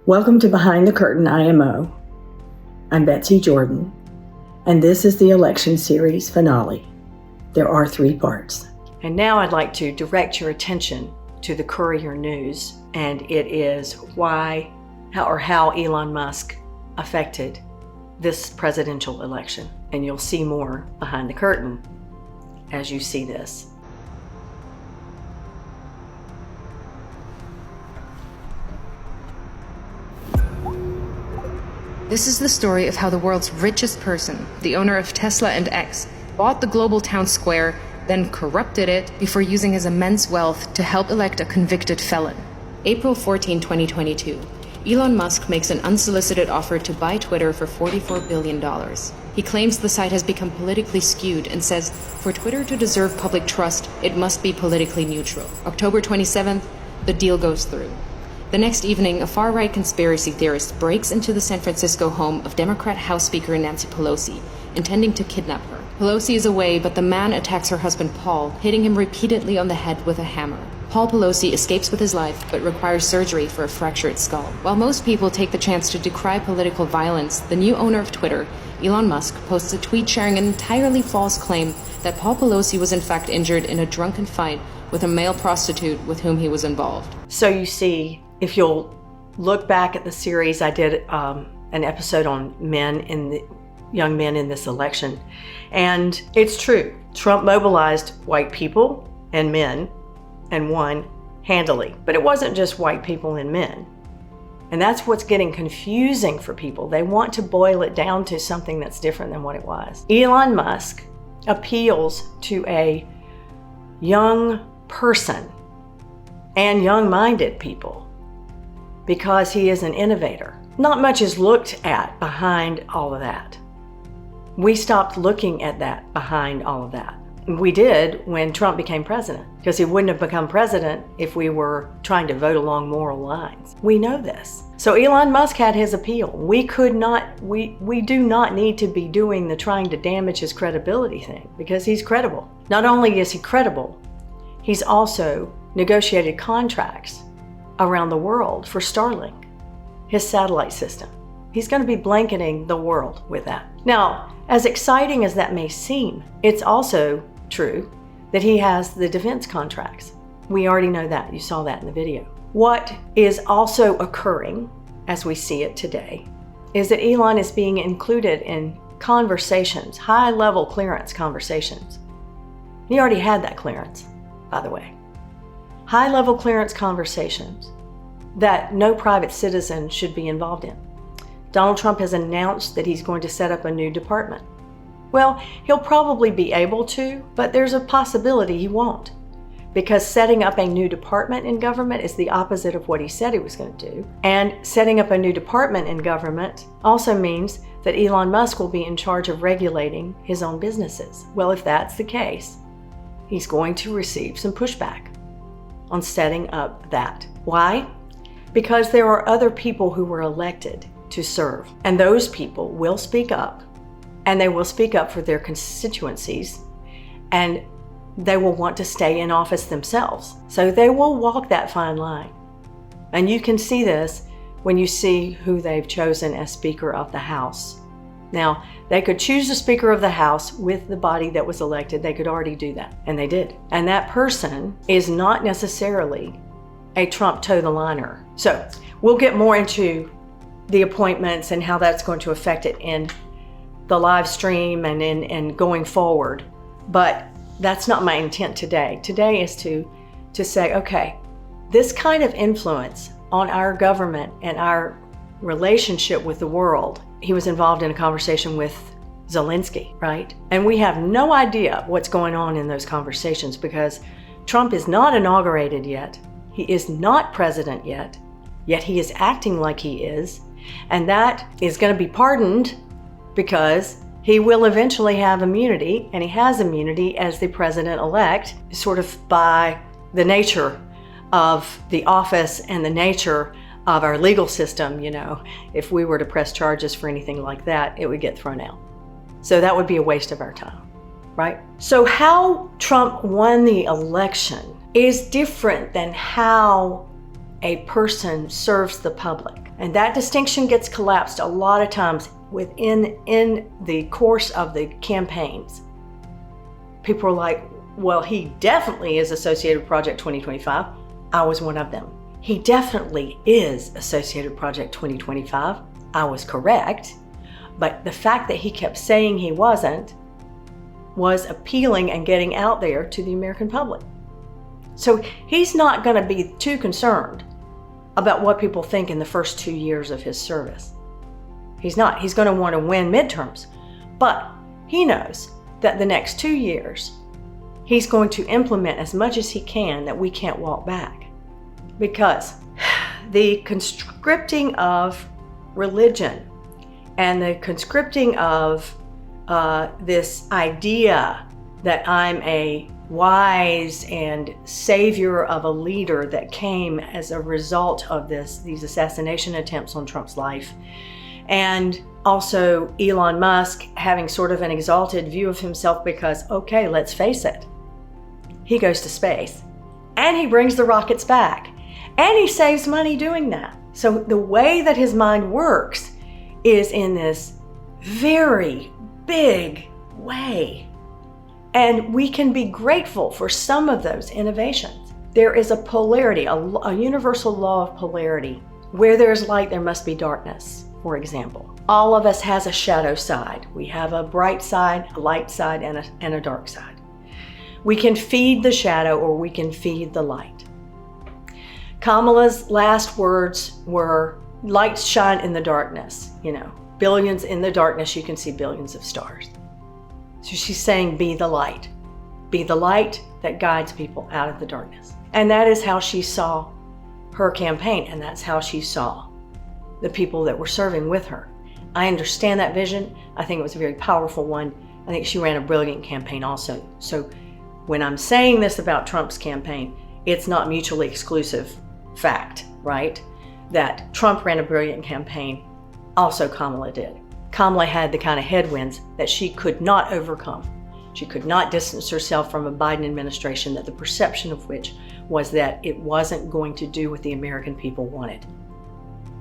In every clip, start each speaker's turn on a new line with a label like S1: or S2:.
S1: Welcome to Behind the Curtain IMO. I'm Betsy Jordan, and this is the election series finale. There are 3 parts.
S2: And now I'd like to direct your attention to the Courier News, and it is how Elon Musk affected this presidential election. And you'll see more behind the curtain as you see this.
S3: This is the story of how the world's richest person, the owner of Tesla and X, bought the global town square, then corrupted it before using his immense wealth to help elect a convicted felon. April 14, 2022. Elon Musk makes an unsolicited offer to buy Twitter for $44 billion. He claims the site has become politically skewed and says, for Twitter to deserve public trust, it must be politically neutral. October 27th, the deal goes through. The next evening, a far-right conspiracy theorist breaks into the San Francisco home of Democrat House Speaker Nancy Pelosi, intending to kidnap her. Pelosi is away, but the man attacks her husband Paul, hitting him repeatedly on the head with a hammer. Paul Pelosi escapes with his life, but requires surgery for a fractured skull. While most people take the chance to decry political violence, the new owner of Twitter, Elon Musk, posts a tweet sharing an entirely false claim that Paul Pelosi was in fact injured in a drunken fight with a male prostitute with whom he was involved.
S2: So you see, if you'll look back at the series, I did an episode on young men in this election. And it's true. Trump mobilized white people and men and won handily. But it wasn't just white people and men. And that's what's getting confusing for people. They want to boil it down to something that's different than what it was. Elon Musk appeals to a young person and young-minded people because he is an innovator. Not much is looked at behind all of that. We stopped looking at that behind all of that. We did when Trump became president, because he wouldn't have become president if we were trying to vote along moral lines. We know this. So Elon Musk had his appeal. We do not need to be doing the trying to damage his credibility thing, because he's credible. Not only is he credible, he's also negotiated contracts around the world for Starlink, his satellite system. He's going to be blanketing the world with that. Now, as exciting as that may seem, it's also true that he has the defense contracts. We already know that. You saw that in the video. What is also occurring, as we see it today, is that Elon is being included in conversations, high-level clearance conversations. He already had that clearance, by the way. High-level clearance conversations that no private citizen should be involved in. Donald Trump has announced that he's going to set up a new department. Well, he'll probably be able to, but there's a possibility he won't. Because setting up a new department in government is the opposite of what he said he was going to do. And setting up a new department in government also means that Elon Musk will be in charge of regulating his own businesses. Well, if that's the case, he's going to receive some pushback on setting up that. Why? Because there are other people who were elected to serve, and those people will speak up, and they will speak up for their constituencies, and they will want to stay in office themselves. So they will walk that fine line. And you can see this when you see who they've chosen as Speaker of the House. Now, they could choose the Speaker of the House with the body that was elected. They could already do that, and they did. And that person is not necessarily a Trump toe-the-liner. So we'll get more into the appointments and how that's going to affect it in the live stream and going forward. But that's not my intent today. Today is to say, okay, this kind of influence on our government and our relationship with the world. He was involved in a conversation with Zelensky, right? And we have no idea what's going on in those conversations because Trump is not inaugurated yet. He is not president yet he is acting like he is. And that is going to be pardoned because he will eventually have immunity, and he has immunity as the president-elect, sort of by the nature of the office and the nature of our legal system. You know, if we were to press charges for anything like that, it would get thrown out. So that would be a waste of our time, right? So how Trump won the election is different than how a person serves the public. And that distinction gets collapsed a lot of times in the course of the campaigns. People are like, well, he definitely is associated with Project 2025. I was one of them. He definitely is associated with Project 2025. I was correct. But the fact that he kept saying he wasn't was appealing and getting out there to the American public. So he's not going to be too concerned about what people think in the first 2 years of his service. He's not. He's going to want to win midterms. But he knows that the next 2 years, he's going to implement as much as he can that we can't walk back. Because the conscripting of religion and the conscripting of this idea that I'm a wise and savior of a leader that came as a result of these assassination attempts on Trump's life, and also Elon Musk having sort of an exalted view of himself because, okay, let's face it, he goes to space and he brings the rockets back and he saves money doing that. So the way that his mind works is in this very big way. And we can be grateful for some of those innovations. There is a polarity, a universal law of polarity. Where there's light, there must be darkness, for example. All of us has a shadow side. We have a bright side, a light side, and a dark side. We can feed the shadow or we can feed the light. Kamala's last words were, lights shine in the darkness. Billions in the darkness, you can see billions of stars. So she's saying, be the light. Be the light that guides people out of the darkness. And that is how she saw her campaign, and that's how she saw the people that were serving with her. I understand that vision. I think it was a very powerful one. I think she ran a brilliant campaign also. So when I'm saying this about Trump's campaign, it's not mutually exclusive fact, right? That Trump ran a brilliant campaign, also Kamala did. Kamala had the kind of headwinds that she could not overcome. She could not distance herself from a Biden administration that the perception of which was that it wasn't going to do what the American people wanted.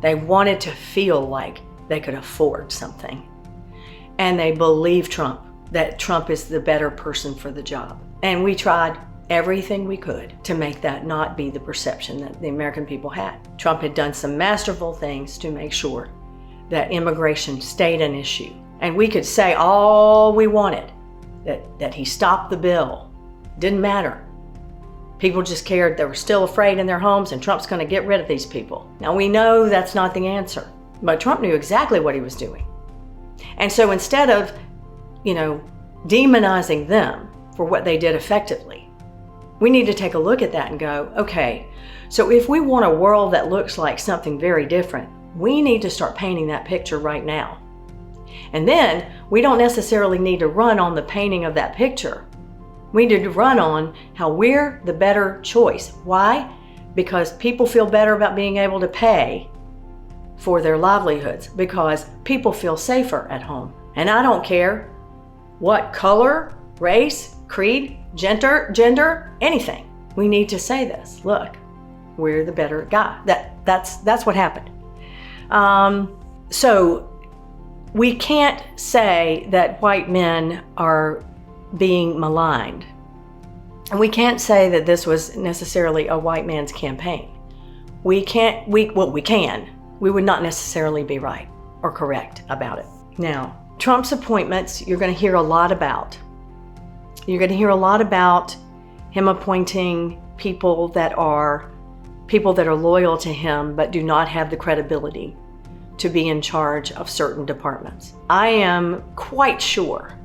S2: They wanted to feel like they could afford something. And they believed Trump, that Trump is the better person for the job. And we tried everything we could to make that not be the perception that the American people had. Trump had done some masterful things to make sure that immigration stayed an issue. And we could say all we wanted, that he stopped the bill. Didn't matter. People just cared they were still afraid in their homes and Trump's going to get rid of these people. Now we know that's not the answer, but Trump knew exactly what he was doing. And so instead of, demonizing them for what they did effectively, we need to take a look at that and go, okay, so if we want a world that looks like something very different, we need to start painting that picture right now. And then we don't necessarily need to run on the painting of that picture. We need to run on how we're the better choice. Why? Because people feel better about being able to pay for their livelihoods, because people feel safer at home. And I don't care what color, race, creed, gender, anything. We need to say this. Look, we're the better guy. That's what happened. So we can't say that white men are being maligned. And we can't say that this was necessarily a white man's campaign. We can. We would not necessarily be right or correct about it. Now, Trump's appointments, you're going to hear a lot about. You're going to hear a lot about him appointing people that are loyal to him but do not have the credibility to be in charge of certain departments. I am quite sure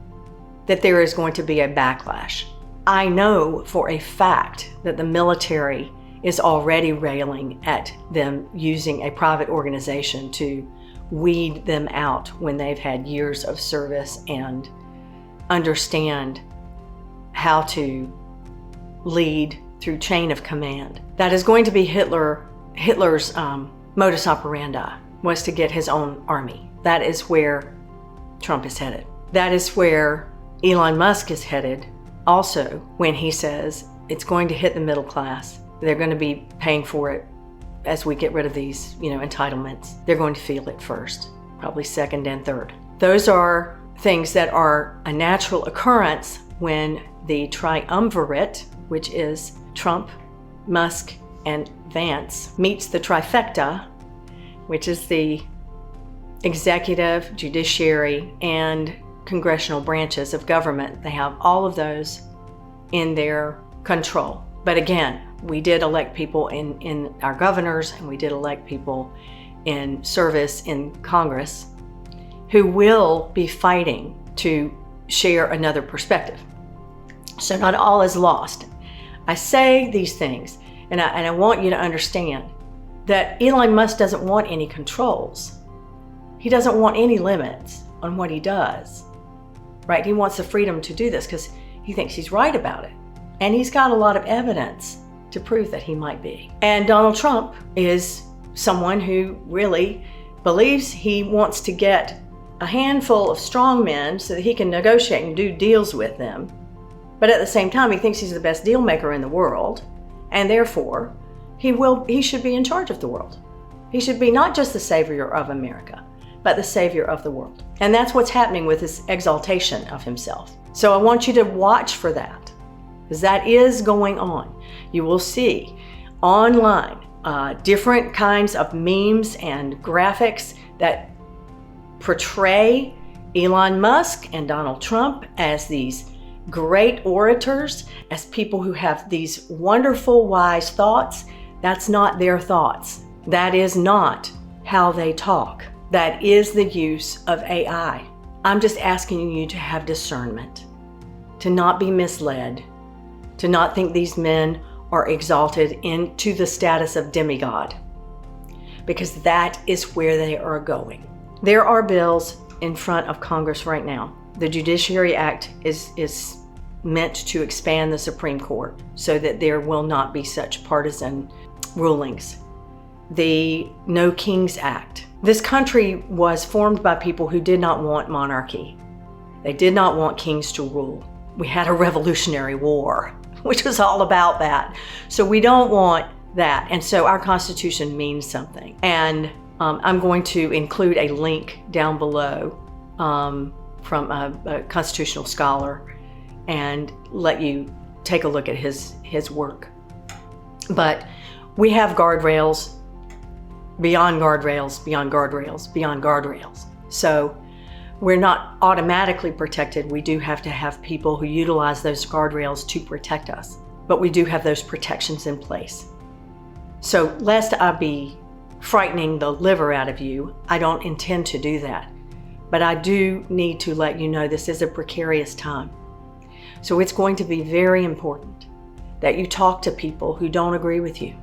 S2: that there is going to be a backlash. I know for a fact that the military is already railing at them using a private organization to weed them out when they've had years of service and understand how to lead through chain of command. That is going to be Hitler's modus operandi, was to get his own army. That is where Trump is headed. That is where Elon Musk is headed also, when he says it's going to hit the middle class. They're going to be paying for it as we get rid of these, entitlements, they're going to feel it first, probably second and third. Those are things that are a natural occurrence when the triumvirate, which is Trump, Musk, and Vance, meets the trifecta, which is the executive, judiciary, and congressional branches of government. They have all of those in their control. But again, we did elect people in our governors, and we did elect people in service in Congress who will be fighting to share another perspective. So not all is lost. I say these things, and I want you to understand that Elon Musk doesn't want any controls. He doesn't want any limits on what he does, right? He wants the freedom to do this because he thinks he's right about it. And he's got a lot of evidence to prove that he might be. And Donald Trump is someone who really believes he wants to get a handful of strong men so that he can negotiate and do deals with them. But at the same time, he thinks he's the best deal maker in the world, and therefore he should be in charge of the world. He should be not just the savior of America, but the savior of the world. And that's what's happening with this exaltation of himself. So I want you to watch for that, because that is going on. You will see online different kinds of memes and graphics that portray Elon Musk and Donald Trump as these great orators, as people who have these wonderful, wise thoughts. That's not their thoughts. That is not how they talk. That is the use of AI. I'm just asking you to have discernment, to not be misled, to not think these men are exalted into the status of demigod, because that is where they are going. There are bills in front of Congress right now. The Judiciary Act is meant to expand the Supreme Court so that there will not be such partisan rulings. The No Kings Act. This country was formed by people who did not want monarchy. They did not want kings to rule. We had a Revolutionary War, which was all about that. So we don't want that. And so our Constitution means something. And I'm going to include a link down below from a constitutional scholar and let you take a look at his work. But we have guardrails, beyond guardrails, beyond guardrails, beyond guardrails. So we're not automatically protected. We do have to have people who utilize those guardrails to protect us. But we do have those protections in place. So lest I be frightening the liver out of you, I don't intend to do that. But I do need to let you know this is a precarious time. So it's going to be very important that you talk to people who don't agree with you,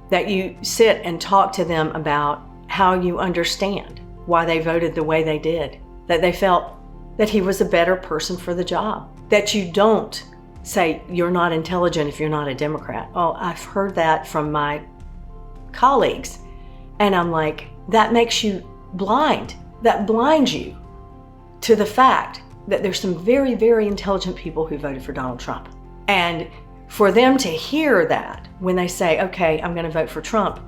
S2: that you sit and talk to them about how you understand why they voted the way they did, that they felt that he was a better person for the job, that you don't say you're not intelligent if you're not a Democrat. Oh, I've heard that from my colleagues. And I'm like, that makes you blind. That blinds you to the fact that there's some very, very intelligent people who voted for Donald Trump. And for them to hear that when they say, okay, I'm going to vote for Trump,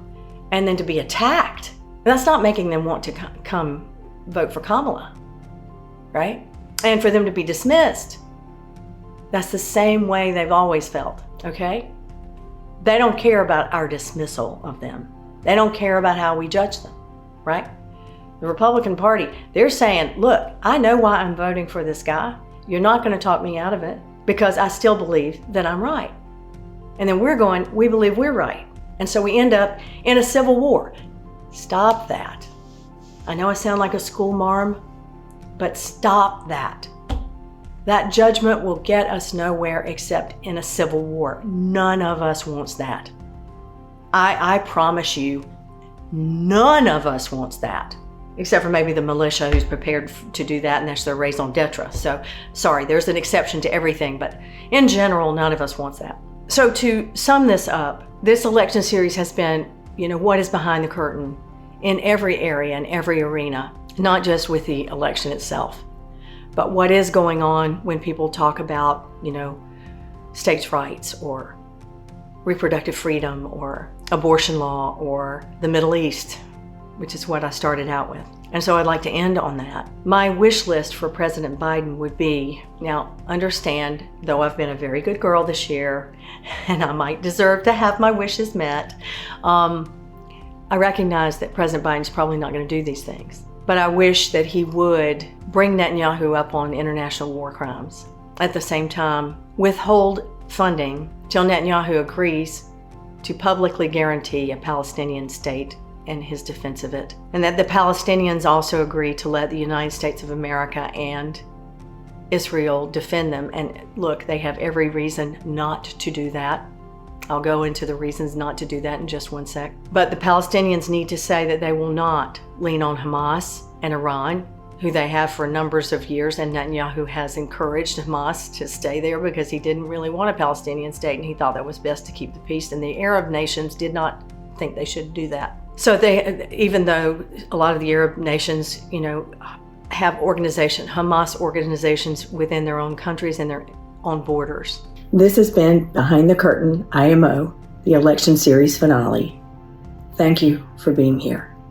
S2: and then to be attacked, that's not making them want to come vote for Kamala, right? And for them to be dismissed, that's the same way they've always felt, okay? They don't care about our dismissal of them. They don't care about how we judge them, right? The Republican Party, they're saying, look, I know why I'm voting for this guy. You're not going to talk me out of it because I still believe that I'm right. And then we're going, we believe we're right. And so we end up in a civil war. Stop that. I know I sound like a school marm, but stop that. That judgment will get us nowhere except in a civil war. None of us wants that. I promise you, none of us wants that. Except for maybe the militia who's prepared to do that, and that's their raison d'etre. So, sorry, there's an exception to everything, but in general, none of us wants that. So to sum this up, this election series has been, what is behind the curtain in every area, in every arena, not just with the election itself, but what is going on when people talk about, states' rights or reproductive freedom or abortion law or the Middle East, which is what I started out with. And so I'd like to end on that. My wish list for President Biden would be, now understand, though I've been a very good girl this year, and I might deserve to have my wishes met, I recognize that President Biden's probably not going to do these things. But I wish that he would bring Netanyahu up on international war crimes. At the same time, withhold funding till Netanyahu agrees to publicly guarantee a Palestinian state and his defense of it. And that the Palestinians also agree to let the United States of America and Israel defend them. And look, they have every reason not to do that. I'll go into the reasons not to do that in just one sec. But the Palestinians need to say that they will not lean on Hamas and Iran, who they have for numbers of years, and Netanyahu has encouraged Hamas to stay there because he didn't really want a Palestinian state and he thought that was best to keep the peace, and the Arab nations did not think they should do that. So they, even though a lot of the Arab nations, have Hamas organizations within their own countries and their own borders.
S1: This has been Behind the Curtain IMO, the election series finale. Thank you for being here.